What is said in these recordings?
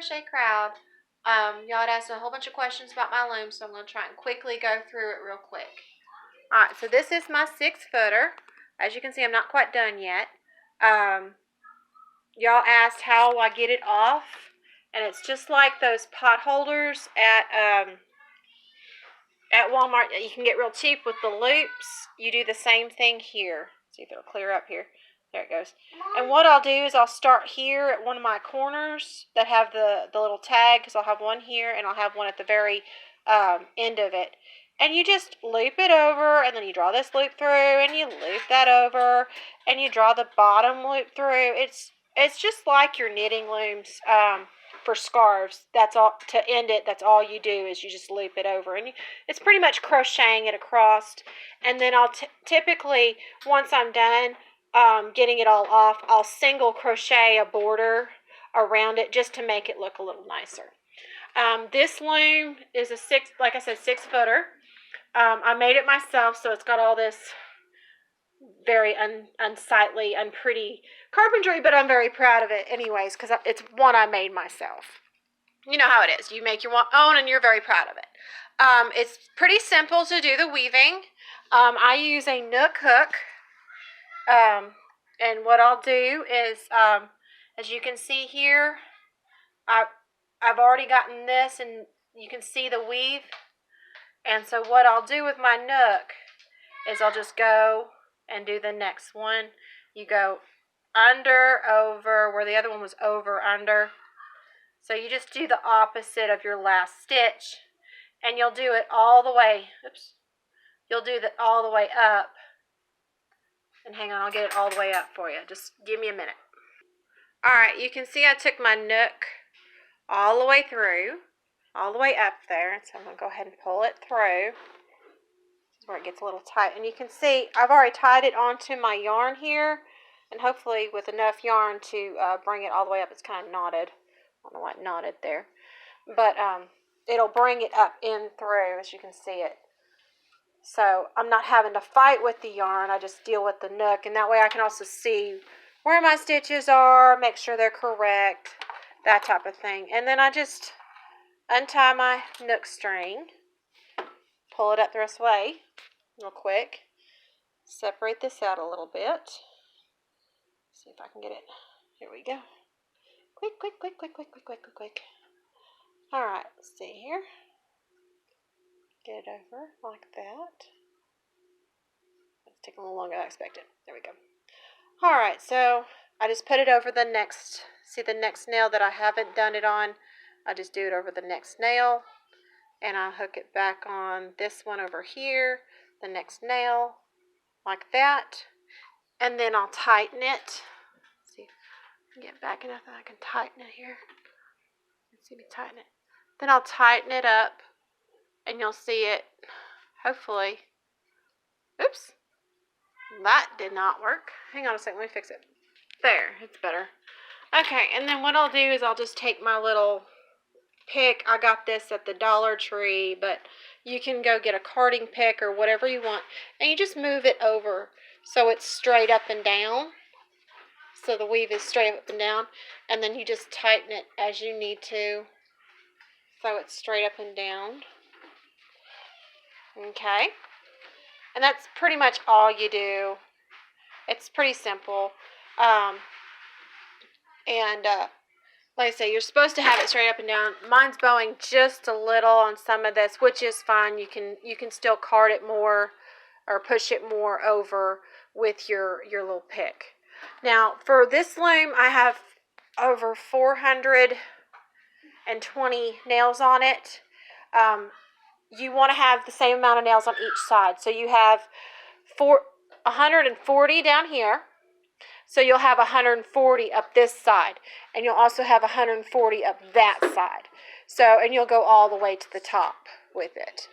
crochet crowd. Y'all had asked a whole bunch of questions about my loom, so I'm going to try and quickly go through it real quick. Alright, so this is my 6-footer. As you can see, I'm not quite done yet. Y'all asked how I get it off, and it's just like those pot holders at Walmart that you can get real cheap with the loops. You do the same thing here. See if it'll clear up here. There it goes. And what I'll do is I'll start here at one of my corners that have the little tag, because I'll have one here and I'll have one at the very end of it. And you just loop it over, and then you draw this loop through, and you loop that over, and you draw the bottom loop through. It's just like your knitting looms for scarves. That's all. To end it, that's all you do is you just loop it over, and it's pretty much crocheting it across. And then I'll typically, once I'm done getting it all off, I'll single crochet a border around it just to make it look a little nicer. This loom is a 6-footer. I made it myself, so it's got all this very unsightly, unpretty carpentry, but I'm very proud of it anyways, because it's one I made myself. You know how it is. You make your own and you're very proud of it. It's pretty simple to do the weaving. I use a Nook hook. And what I'll do is, as you can see here, I've already gotten this, and you can see the weave. And so what I'll do with my Nook is I'll just go and do the next one. You go under, over, where the other one was over, under. So you just do the opposite of your last stitch, and you'll do it all the way. Oops. You'll do it all the way up. And hang on, I'll get it all the way up for you. Just give me a minute. Alright, you can see I took my Nook all the way through, all the way up there. So I'm going to go ahead and pull it through. This is where it gets a little tight. And you can see I've already tied it onto my yarn here. And hopefully with enough yarn to bring it all the way up. It's kind of knotted. I don't know why it knotted there. But it'll bring it up in through, as you can see it. So I'm not having to fight with the yarn. I just deal with the Nook, and that way I can also see where my stitches are, make sure they're correct, that type of thing. And then I just untie my Nook string, pull it up this way real quick, separate this out a little bit. See if I can get it. Here we go. Quick, quick, quick, quick, quick, quick, quick, quick, quick. All right, let's see here. Get it over like that. It's taking a little longer than I expected. There we go. Alright, so I just put it over the next, see the next nail that I haven't done it on? I just do it over the next nail, and I hook it back on this one over here, the next nail, like that, and then I'll tighten it. Let's see if I can get back enough that I can tighten it here. Let's see me tighten it. Then I'll tighten it up. And you'll see it, hopefully. Oops. That did not work. Hang on a second, let me fix it. There, it's better. Okay, and then what I'll do is I'll just take my little pick. I got this at the Dollar Tree, but you can go get a carding pick or whatever you want. And you just move it over so it's straight up and down. So the weave is straight up and down. And then you just tighten it as you need to. So it's straight up and down. Okay, and that's pretty much all you do. It's pretty simple. Like I say, you're supposed to have it straight up and down. Mine's bowing just a little on some of this, which is fine. You can still card it more or push it more over with your little pick. Now, for this loom, I have over 420 nails on it. You want to have the same amount of nails on each side. So you have 140 down here. So you'll have 140 up this side. And you'll also have 140 up that side. So, and you'll go all the way to the top with it.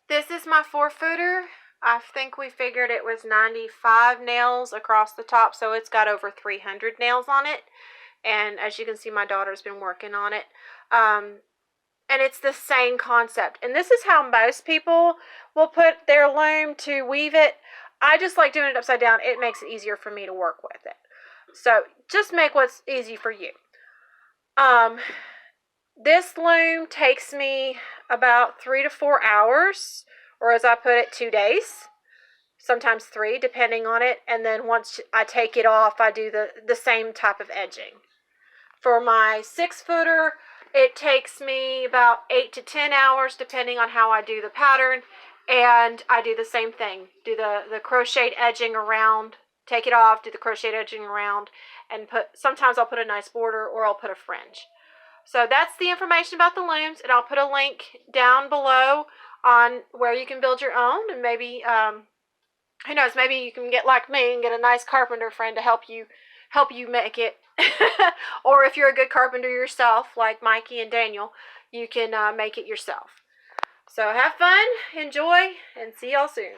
This is my 4-footer. I think we figured it was 95 nails across the top. So it's got over 300 nails on it. And as you can see, my daughter's been working on it. And it's the same concept. And this is how most people will put their loom to weave it. I just like doing it upside down. It makes it easier for me to work with it. So just make what's easy for you. This loom takes me about 3 to 4 hours, or as I put it, 2 days. Sometimes 3, depending on it. And then once I take it off, I do the same type of edging. For my 6-footer, it takes me about 8 to 10 hours, depending on how I do the pattern. And I do the same thing. Do the crocheted edging around, take it off, do the crocheted edging around, and sometimes I'll put a nice border or I'll put a fringe. So that's the information about the looms, and I'll put a link down below on where you can build your own, and maybe who knows, maybe you can get like me and get a nice carpenter friend to help you make it. Or if you're a good carpenter yourself, like Mikey and Daniel, you can make it yourself. So have fun, enjoy, and see y'all soon.